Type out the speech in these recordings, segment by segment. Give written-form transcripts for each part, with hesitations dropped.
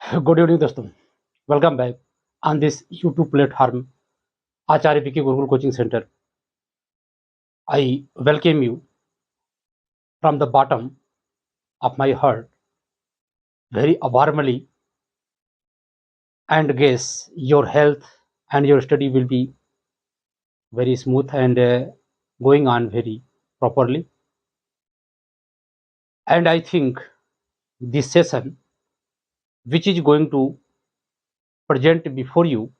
Good evening दोस्तों, welcome back on this YouTube platform Acharya P K Gurukul coaching centre. I welcome you from the bottom of my heart very warmly, and guess your health and your study will be very smooth and going on very properly. And I think this session which is going to present before you,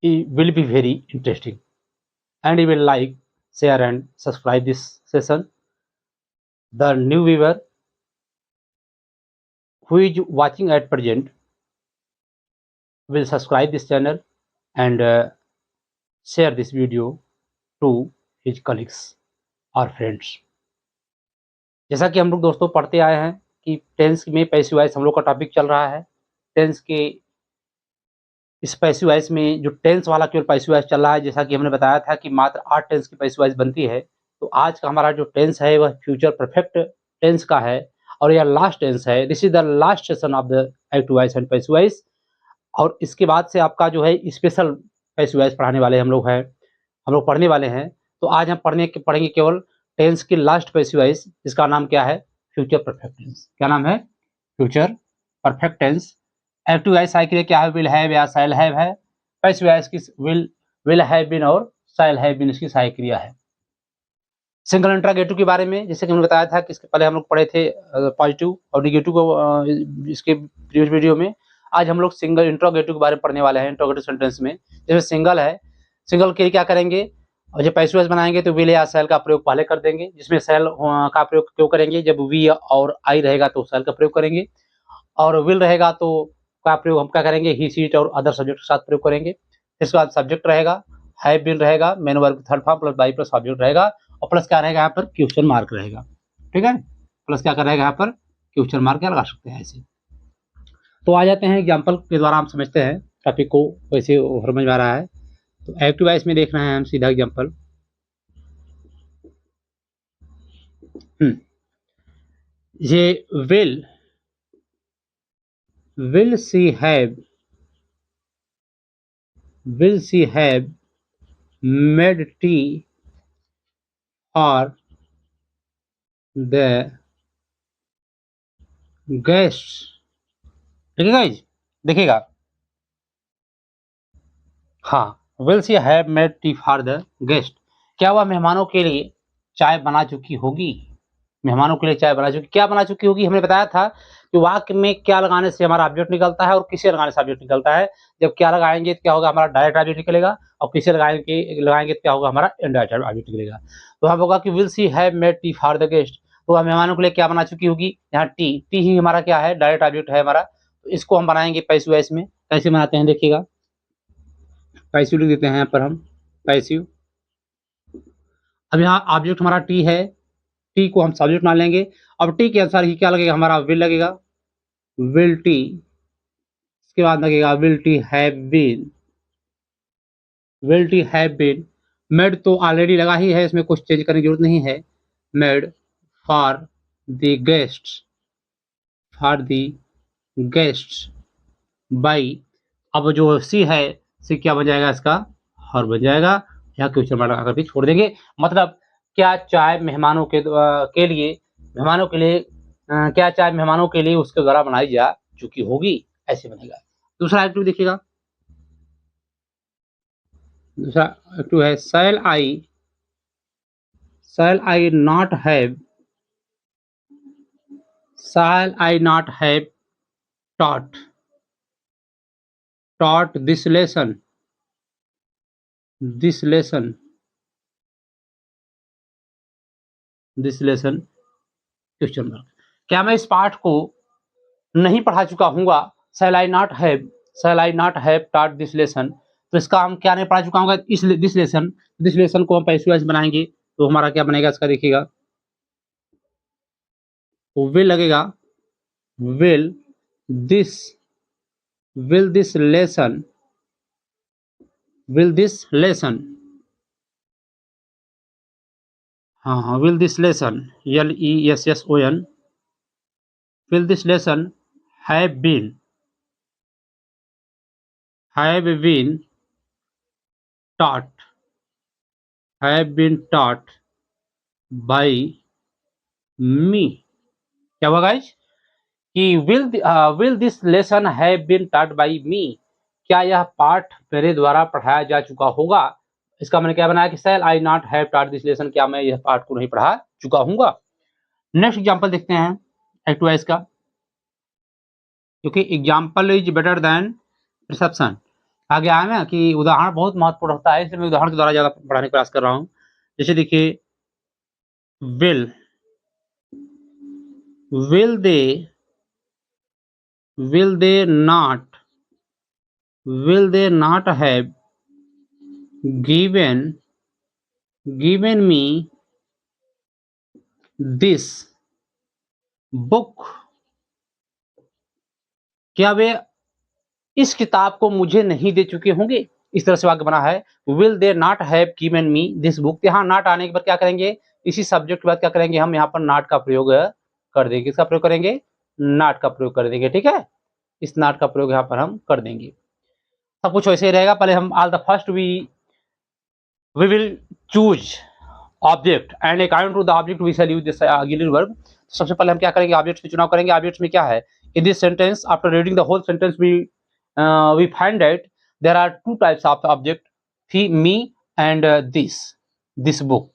it will be very interesting, and you will like, share and subscribe this session. The new viewer who is watching at present will subscribe this channel and share this video to his colleagues और friends. जैसा कि हम लोग दोस्तों पढ़ते आए हैं कि टेंस में पैसिव वॉइस हम लोग का टॉपिक चल रहा है। टेंस के इस पैसिव वॉइस में जो टेंस वाला केवल पैसिव वॉइस चल रहा है, जैसा कि हमने बताया था कि मात्र 8 टेंस की पैसिव वॉइस बनती है। तो आज का हमारा जो टेंस है वह फ्यूचर परफेक्ट टेंस का है और यह लास्ट टेंस है। This is the last session of the active voice and passive voice. और इसके बाद से आपका जो है स्पेशल पैसिव वॉइस पढ़ाने वाले हम लोग पढ़ने वाले हैं। तो आज हम पढ़ेंगे केवल टेंस की लास्ट पैसिव वॉइस, जिसका नाम क्या है? Future perfect tense. क्या नाम है? Future perfect tense. Active voice cycle क्या है? विल हैव या शैल हैव है। पैसिव वॉइस की विल हैव बीन और शैल हैव बीन इसकी सहायक क्रिया है। सिंगल इंट्रोगेटिव के बारे में जैसे कि हमने बताया था कि इसके पहले हम लोग पढ़े थे पॉजिटिव और नेगेटिव को इसके प्रीवियस वीडियो में। आज हम लोग सिंगल इंट्रोगेटिव के बारे में पढ़ने वाले हैं। इंट्रोगेटिव सेंटेंस में जैसे सिंगल है, सिंगल के लिए क्या करेंगे? और जब पैसिव वॉइस बनाएंगे तो विल या शैल का प्रयोग पहले कर देंगे, जिसमें शैल का प्रयोग क्यों करेंगे? जब वी और आई रहेगा तो शैल का प्रयोग करेंगे, और विल रहेगा तो का प्रयोग हम क्या करेंगे? ही सी इट और अदर सब्जेक्ट के साथ प्रयोग करेंगे। इसके बाद सब्जेक्ट रहेगा, हैव बीन रहेगा, main verb third form plus by plus object रहेगा, और प्लस क्या रहेगा? यहाँ पर क्वेश्चन मार्क रहेगा। ठीक है, प्लस क्या रहेगा? यहाँ पर क्वेश्चन मार्क क्या लगा सकते हैं ऐसे। तो आ जाते हैं एग्जाम्पल के द्वारा हम समझते हैं टॉपिक को, वैसे समझ में आ रहा है। तो एक्टिव वॉइस में देख रहे हैं हम सीधा एग्जाम्पल। ये will she have made tea for the guests? देखिएगा गाइज, देखिएगा, हाँ, will she have made tea for the guest? क्या वह मेहमानों के लिए चाय बना चुकी होगी? मेहमानों के लिए चाय बना चुकी, क्या बना चुकी होगी? हमने बताया था कि वाक्य में क्या लगाने से हमारा ऑब्जेक्ट निकलता है और किसे लगाने से ऑब्जेक्ट निकलता है। जब क्या लगाएंगे तो क्या होगा? हमारा डायरेक्ट ऑब्जेक्ट निकलेगा, और किसे लगाएंगे तो क्या होगा? हमारा इनडायरेक्ट ऑब्जेक्ट निकलेगा। तो हम होगा कि will see have made tea for the guest, तो वह मेहमानों के लिए क्या बना चुकी होगी? यहाँ टी ही हमारा क्या है? डायरेक्ट ऑब्जेक्ट है हमारा। तो इसको हम बनाएंगे पैसिव वॉइस में। कैसे बनाते हैं देखिएगा, पैसिव लिख देते हैं यहाँ पर हम, पैसिव। अब यहाँ ऑब्जेक्ट हमारा टी है, टी को हम सब्जेक्ट मान लेंगे। अब टी के अनुसार ही क्या लगेगा? हमारा विल लगेगा, विल टी। इसके बाद लगेगा will T have been, will T have been made तो ऑलरेडी लगा ही है, इसमें कुछ चेंज करने की जरूरत नहीं है। Made for the guests, for the guests by. अब जो सी है, सी क्या बन जाएगा? इसका हर बन जाएगा। यहाँ क्वेश्चन मार्क लगा करके छोड़ देंगे। मतलब क्या चाय मेहमानों के लिए क्या चाय मेहमानों के लिए उसके द्वारा बनाई जा चुकी होगी, ऐसे बनेगा। दूसरा एक्टिव देखिएगा, दूसरा एक्टिव है shall I not have taught this lesson question mark. क्या मैं इस पाठ को नहीं पढ़ा चुका हूँगा? Shall I not have taught this lesson, तो इसका हम क्या नहीं पढ़ा चुका हूँगा? दिस लेसन को हम पैसिव वॉइस बनाएंगे तो हमारा क्या बनेगा? इसका देखिएगा, तो विल लगेगा, विल दिस लेसन, हाँ, will this lesson, LESSON, will this lesson have been, have been taught by me। क्या हुआ गाइस कि will this lesson have been taught by me, क्या यह पाठ मेरे द्वारा पढ़ाया जा चुका होगा। इसका मैंने क्या बनाया कि shall I not have taught this lesson, क्या मैं यह पाठ को नहीं पढ़ा चुका हूँगा। नेक्स्ट एग्जांपल देखते हैं एक्टवाइज का, क्योंकि example is better than perception. आगे आया ना कि उदाहरण बहुत महत्वपूर्ण होता है, इसलिए मैं उदाहरण के द्वारा ज्यादा पढ़ाने का प्रयास कर रहा हूँ। जैसे देखिए will they not have given me this book, क्या वे इस किताब को मुझे नहीं दे चुके होंगे। इस तरह से वाक्य बना है will they not have given me this book। यहाँ not आने के बाद क्या करेंगे, इसी सब्जेक्ट के बाद क्या करेंगे, हम यहाँ पर not का प्रयोग कर देंगे। किसका प्रयोग करेंगे, not का प्रयोग कर देंगे। ठीक है, इस not का प्रयोग यहाँ पर हम कर देंगे। सब कुछ वैसे ही रहेगा। पहले हम all the first we will choose object and according to the object we shall use this auxiliary verb. सबसे पहले हम क्या करेंगे, ऑब्जेक्ट का चुनाव करेंगे। ऑब्जेक्ट में क्या है, in this sentence after reading the whole sentence we find that there are two types of object, me and this book,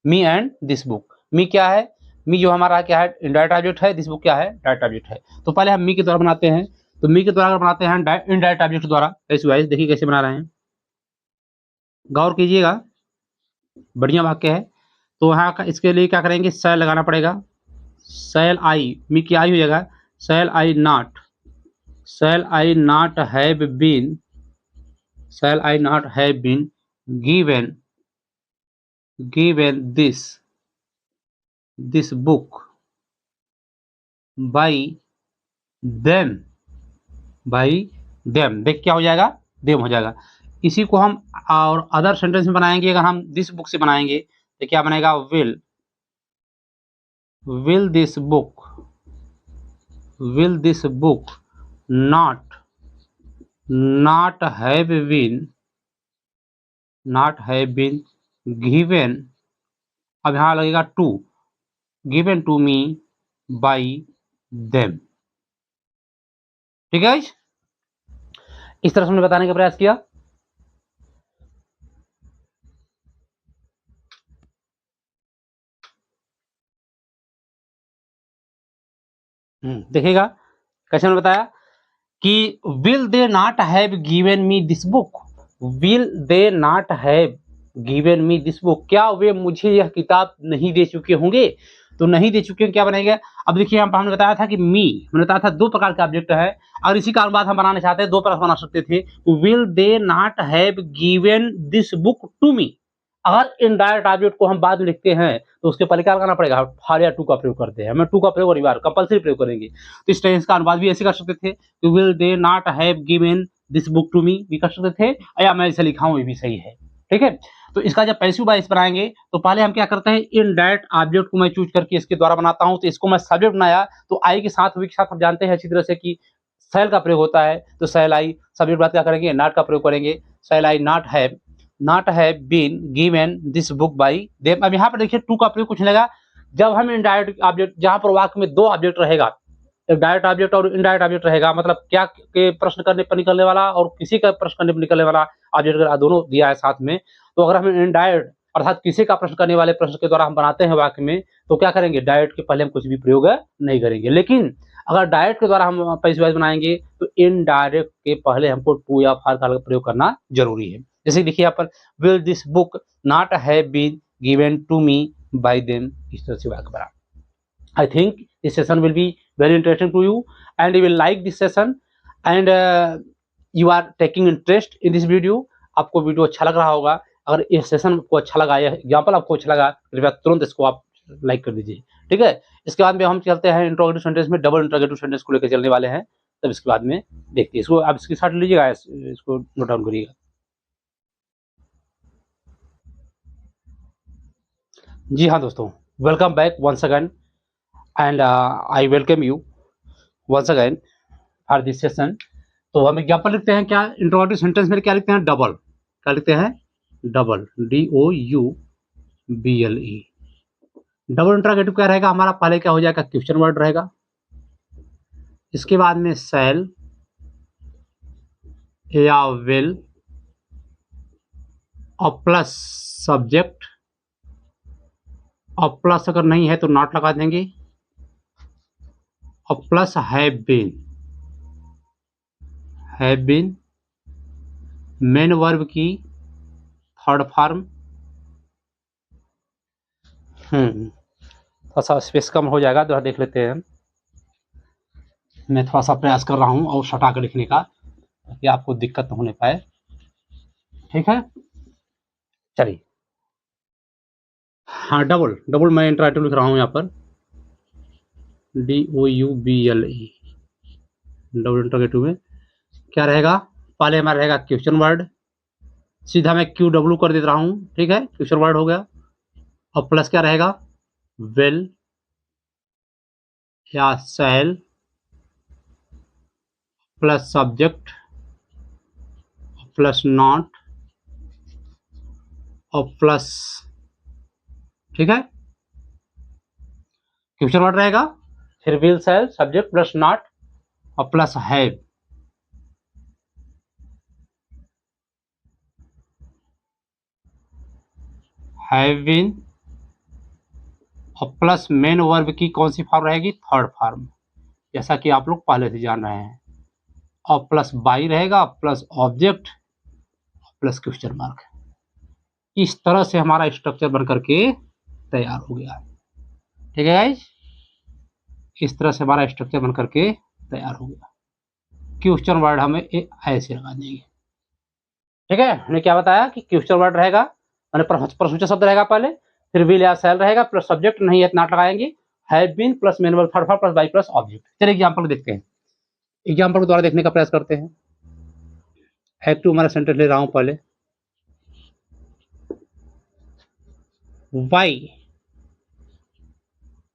me and this book। me क्या है, me जो हमारा क्या है इनडायरेक्ट ऑब्जेक्ट है, this book क्या है direct object है। तो पहले हम me के द्वारा बनाते हैं, तो me के द्वारा बनाते हैं इनडायरेक्ट ऑब्जेक्ट द्वारा। ऐसे वाइज देखिए कैसे बना रहे हैं, गौर कीजिएगा, बढ़िया वाक्य है। तो यहाँ का इसके लिए क्या करेंगे, शैल लगाना पड़ेगा। शैल आई, मी की आई हो जाएगा, शैल I not have been given this book by them। देख क्या हो जाएगा, देम हो जाएगा। इसी को हम और अदर सेंटेंस में बनाएंगे। अगर हम दिस बुक से बनाएंगे तो क्या बनेगा, will this book not have been given, अब यहाँ लगेगा given to me by them। ठीक है, इस तरह से हमने बताने का प्रयास किया। देखिएगा कैसे मैंने बताया कि will they not have given me this book, will they not have given me this book, क्या वे मुझे यह किताब नहीं दे चुके होंगे। तो नहीं दे चुके क्या बनेगा। अब देखिए यहाँ पर हमने बताया था कि हमने बताया था दो प्रकार का ऑब्जेक्ट है, और इसी कारण बाद हम बनाना चाहते हैं, दो प्रकार बना सकते थे। will they not have given this book to me, अगर इनडायरेक्ट ऑब्जेक्ट को हम बाद में लिखते हैं तो उसके पहले क्या लगाना पड़ेगा, फॉर या टू का प्रयोग करते हैं। हमें टू का प्रयोग अनिवार्य कंपल्सरी प्रयोग करेंगे। तो इस टेंस का अनुवाद भी ऐसे कर सकते थे, तो will they not have given this book to me भी कर सकते थे, या मैं इसे लिखा हूं ये भी सही है। ठीक है, तो इसका जब पैसिव वॉइस बनाएंगे तो पहले हम क्या करते हैं, इनडायरेक्ट ऑब्जेक्ट को मैं चूज करके इसके द्वारा बनाता हूं। तो इसको मैं सब्जेक्ट बनाया, तो आई के साथ वी के साथ हम जानते हैं अच्छी तरह से कि शैल का प्रयोग होता है। तो शैल आई सब्जेक्ट बात क्या करेंगे, नॉट का प्रयोग करेंगे। शैल आई not have been given this book by them। अब यहाँ पर देखिए टू का प्रयोग कुछ नहीं लगा। जब हम इनडायरेक्ट ऑब्जेक्ट, जहाँ पर वाक्य में दो ऑब्जेक्ट रहेगा, एक डायरेक्ट ऑब्जेक्ट और इनडायरेक्ट ऑब्जेक्ट रहेगा, मतलब क्या के प्रश्न करने पर निकलने वाला और किसी का प्रश्न करने पर निकलने वाला ऑब्जेक्ट अगर दोनों दिया है साथ में, तो अगर हम इनडायरेक्ट अर्थात किसी का प्रश्न करने वाले प्रश्न के द्वारा हम बनाते हैं वाक्य में, तो क्या करेंगे, डायरेक्ट के पहले हम कुछ भी प्रयोग नहीं करेंगे। लेकिन अगर डायरेक्ट के द्वारा हम पैसिव वॉइस बनाएंगे तो इनडायरेक्ट के पहले हमको टू या फॉर का प्रयोग करना जरूरी है। जैसे देखिए यहाँ पर will this book not have been given to me by them, इस तरह से वाक्य बना। I think this session will be very interesting to you and you will like this session and you are taking interest in this video। आपको video अच्छा लग रहा होगा। अगर ये सेशन आपको अच्छा लगा, यह एग्जाम्पल आपको अच्छा लगा, कृपया तुरंत इसको आप लाइक कर दीजिए। ठीक है, इसके बाद में हम चलते हैं इंट्रोगेटिव सेंटेंस में, डबल इंट्रोगेटिव सेंटेंस को लेकर चलने वाले हैं। तब इसके बाद में देखते हैं, इसको आप इसके साथ लीजिएगा, इसको नोट डाउन करिएगा। जी हाँ दोस्तों, welcome back once again and I welcome you once again for this session. तो हम एग्जाम्पल लिखते हैं क्या, इंट्रोगेटिव सेंटेंस में क्या लिखते हैं, डबल, क्या लिखते हैं, डबल, DOUBLE। डबल इंट्रोगेटिव क्या रहेगा हमारा, पहले क्या हो जाएगा, क्वेश्चन वर्ड रहेगा, इसके बाद में शैल या विल और प्लस सब्जेक्ट, और प्लस अगर नहीं है तो नॉट लगा देंगे, और plus have been main verb की थर्ड फॉर्म। थोड़ा सा स्पेस कम हो जाएगा तो देख लेते हैं, मैं थोड़ा सा प्रयास कर रहा हूँ और सटा कर लिखने का ताकि आपको दिक्कत न होने पाए, ठीक है। चलिए, हाँ डबल डबल मैं इंटरेक्टिव लिख रहा हूँ यहाँ पर, DOUBLE। डबल इंटरोगेटिव में क्या रहेगा, पहले हमारा रहेगा क्वेश्चन वर्ड, सीधा मैं QW कर दे रहा हूँ, ठीक है, क्वेश्चन वर्ड हो गया, और प्लस क्या रहेगा, विल या शैल प्लस सब्जेक्ट प्लस नॉट और प्लस, ठीक है, क्वेश्चन वर्ड रहेगा, फिर will shell subject plus not और प्लस हैव। हैव बीन और प्लस मेन वर्ब की कौन सी फॉर्म रहेगी, थर्ड फॉर्म, जैसा कि आप लोग पहले से जान रहे हैं, और प्लस बाई रहेगा plus object plus question mark. इस तरह से हमारा स्ट्रक्चर बन करके तैयार हो गया, ठीक है गाइज, इस तरह से हमारा स्ट्रक्चर बन करके तैयार हो गया। क्वेश्चन वर्ड हमें ऐसे लगा देंगे, ठीक है। हमने क्या बताया कि क्वेश्चन वर्ड रहेगा, मैंने प्रश्नवाचक शब्द रहेगा पहले, फिर विल या शैल रहेगा प्लस सब्जेक्ट नहीं है नॉट लगाएंगे, have been plus main verb third form plus by plus object. चलिए एग्जांपल देखते हैं, एग्जांपल को द्वारा देखने का प्रयास करते हैं। एक्टिव हमारा सेंटेंस ले रहा हूं पहले,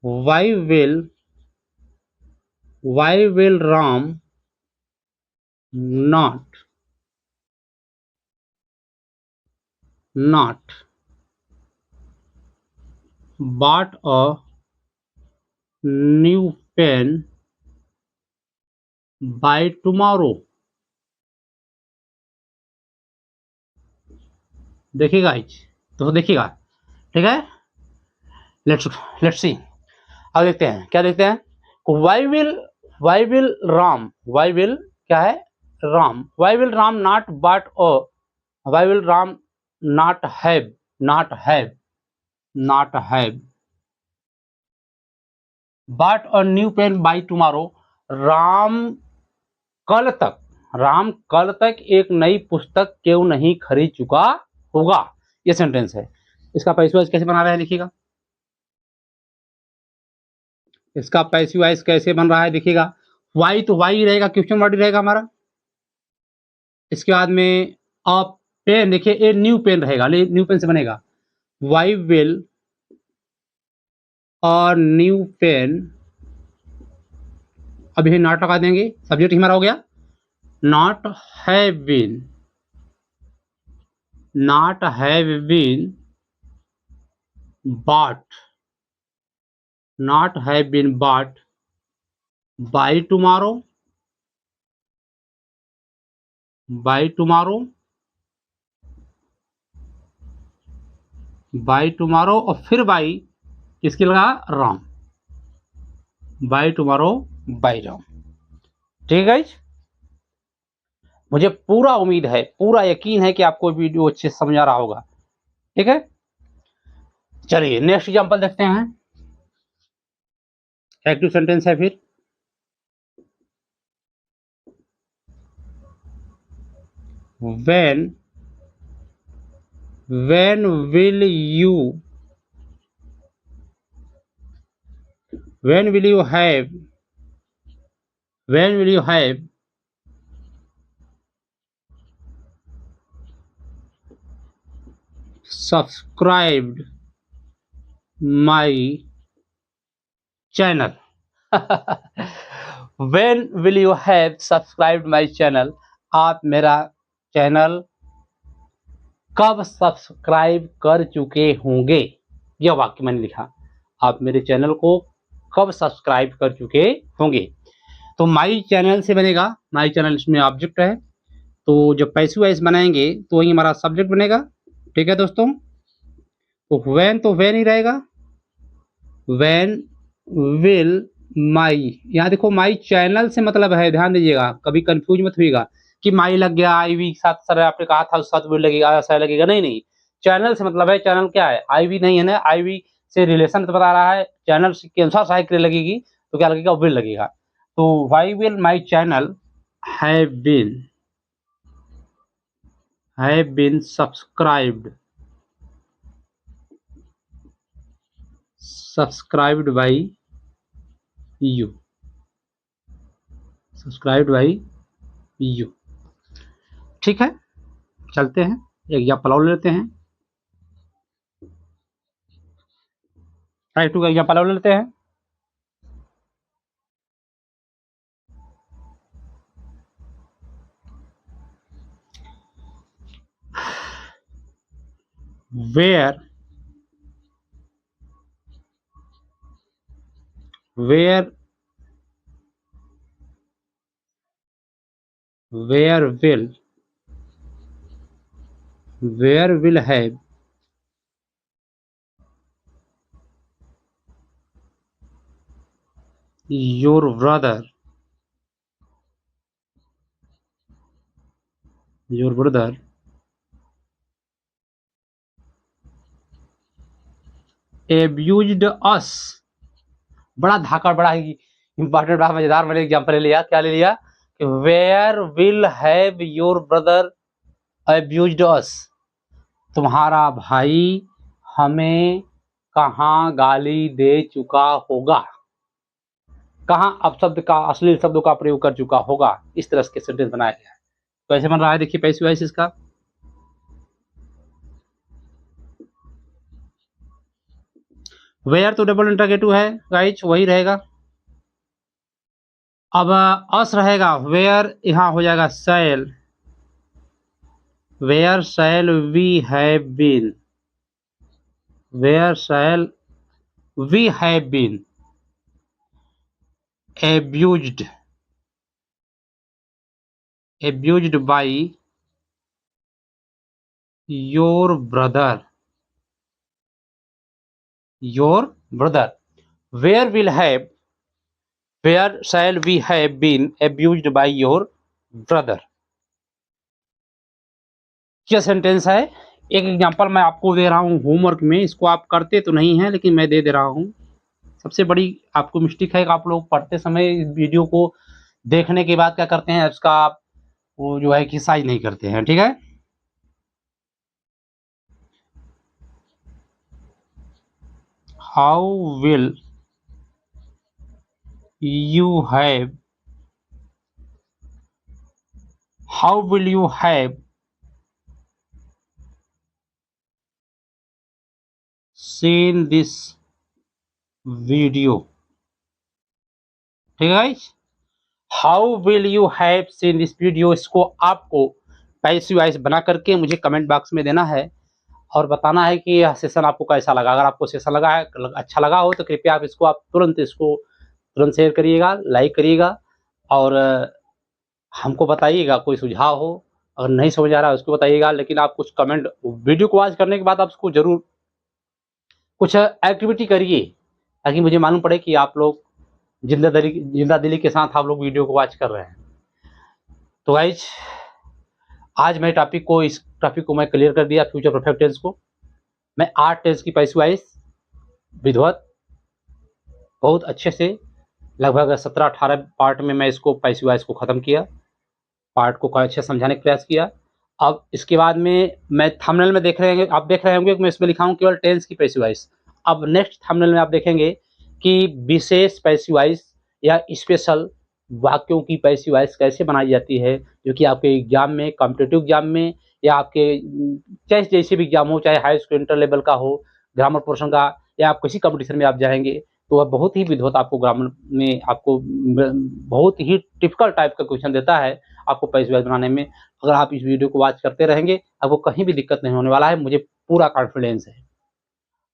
why will Ram not bought a new pen by tomorrow? देखिएगा तो देखिएगा, ठीक है, लेट्स सी। अब देखते हैं, क्या देखते हैं, why will Ram, why will क्या है, Ram, why will Ram not bought a, why will Ram not have bought a new pen by tomorrow? Ram कल तक एक नई पुस्तक क्यों नहीं खरीद चुका होगा, ये सेंटेंस है। इसका पैसिव वॉइस कैसे बना रहे हैं देखिएगा, इसका पैसिव वॉइस कैसे बन रहा है देखिएगा, वाई तो वाई रहेगा, क्वेश्चन वर्ड रहेगा हमारा, इसके बाद में आप पेन, देखिए ए न्यू पेन रहेगा, न्यू पेन से बनेगा, वाई विल और न्यू पेन, अब यही नॉट लगा देंगे, सब्जेक्ट हमारा हो गया, not have been bought by tomorrow और फिर बाई किसकी लगा, Ram, by tomorrow by Ram, ठीक है। मुझे पूरा उम्मीद है, पूरा यकीन है कि आपको वीडियो अच्छे से समझ आ रहा होगा, ठीक है। चलिए नेक्स्ट एग्जांपल देखते हैं, एक्टिव सेंटेंस है फिर, when will you have subscribed my channel? When will you have subscribed my channel, आप मेरा चैनल कब सब्सक्राइब कर चुके होंगे। यह वाक्य मैंने लिखा, आप मेरे चैनल को कब सब्सक्राइब कर चुके होंगे। तो माई चैनल से बनेगा, माई चैनल इसमें ऑब्जेक्ट है, तो जब पैसिव वॉइस बनाएंगे तो वही हमारा सब्जेक्ट बनेगा। ठीक है दोस्तों, तो व्हेन ही रहेगा। व्हेन विल माई, यहाँ देखो माई चैनल से मतलब है, ध्यान दीजिएगा, कभी कंफ्यूज मत होइएगा कि माई लग गया आई वी साथ, सर आपने कहा था साथ विल लगेगा, ऐसा लगेगा, नहीं नहीं, चैनल से मतलब है। चैनल क्या है, आई वी नहीं है ना, आई वी से रिलेशन तो बता रहा है, चैनल के अनुसार सहायक क्रिया लगेगी तो क्या लगेगा, विल लगेगा। तो why will my channel have been subscribed by you, subscribed by you. ठीक है, चलते हैं एग्जाम्पल और लेते हैं। टाइप 2 का एग्जाम्पल और लेते हैं। where where where will have your brother abused us। बड़ा धाकड़, बड़ा ही इंपॉर्टेंट, बड़ा मजेदार मैंने एग्जाम्पल ले लिया। क्या ले लिया, where will have your brother abused us, तुम्हारा भाई हमें कहाँ गाली दे चुका होगा, कहाँ अपशब्द का, अश्लील शब्दों का प्रयोग कर चुका होगा। इस तरह के सेंटेंस बनाया गया है। तो ऐसे बन रहा है, देखिए पैसिव वॉइस इसका। वेयर तो डबल इंटरोगेटिव है गाइस, वही रहेगा। अब अस रहेगा, वेयर यहाँ हो जाएगा shall, where shall we have been, where shall we have been abused by your brother, where shall we have been abused by your brother। क्या सेंटेंस है। एक एग्जांपल मैं आपको दे रहा हूँ होमवर्क में, इसको आप करते तो नहीं है लेकिन मैं दे रहा हूँ। सबसे बड़ी आपको मिस्टेक है कि आप लोग पढ़ते समय इस वीडियो को देखने के बाद क्या करते हैं, इसका आप वो जो है कि साइज नहीं करते हैं। ठीक है, how will you have seen this video। ठीक है guys, how will you have seen this video, इसको आपको पैसिव वॉइस बना करके मुझे कमेंट बॉक्स में देना है और बताना है कि यह सेशन आपको कैसा लगा। अगर आपको सेशन लगा है, अच्छा लगा हो, तो कृपया आप इसको तुरंत शेयर करिएगा, लाइक करिएगा और हमको बताइएगा। कोई सुझाव हो, अगर नहीं समझ आ रहा है उसको बताइएगा, लेकिन आप कुछ कमेंट, वीडियो को वॉच करने के बाद आप उसको जरूर कुछ एक्टिविटी करिए, ताकि मुझे मालूम पड़े कि आप लोग जिंदा दिली के साथ आप लोग वीडियो को वॉच कर रहे हैं। तो गाइज, आज मैं इस टॉपिक को मैं क्लियर कर दिया, फ्यूचर परफेक्ट टेंस को। मैं 8 टेंस की पैसिव वॉइस विधिवत बहुत अच्छे से, लगभग 17-18 पार्ट में मैं इसको पैसिव वॉइस को ख़त्म किया, पार्ट को अच्छे समझाने का प्रयास किया। अब इसके बाद में मैं थंबनेल में आप देख रहे होंगे कि मैं इसमें लिखा हूँ केवल टेंस की पैसिव वॉइस। अब नेक्स्ट थंबनेल में आप देखेंगे कि विशेष पैसिव वॉइस या स्पेशल वाक्यों की पैसिव वॉइस कैसे बनाई जाती है, जो कि आपके एग्जाम में, कॉम्पिटिटिव एग्जाम में, या आपके चाहे जैसे भी एग्जाम हो, चाहे हाई स्कूल इंटर लेवल का हो, ग्रामर पोर्शन का, या आप किसी कंपटीशन में आप जाएंगे तो वह बहुत ही विधिवत आपको ग्रामर में आपको बहुत ही टिपिकल टाइप का क्वेश्चन देता है आपको पेज वाइज बनाने में। अगर आप इस वीडियो को वॉच करते रहेंगे, आपको कहीं भी दिक्कत नहीं होने वाला है, मुझे पूरा कॉन्फिडेंस है।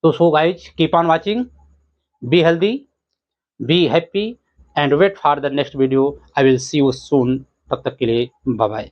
तो so guys, keep on watching, be healthy, be happy and wait for the next video. I will see you soon. तब तक के लिए बाय बाय।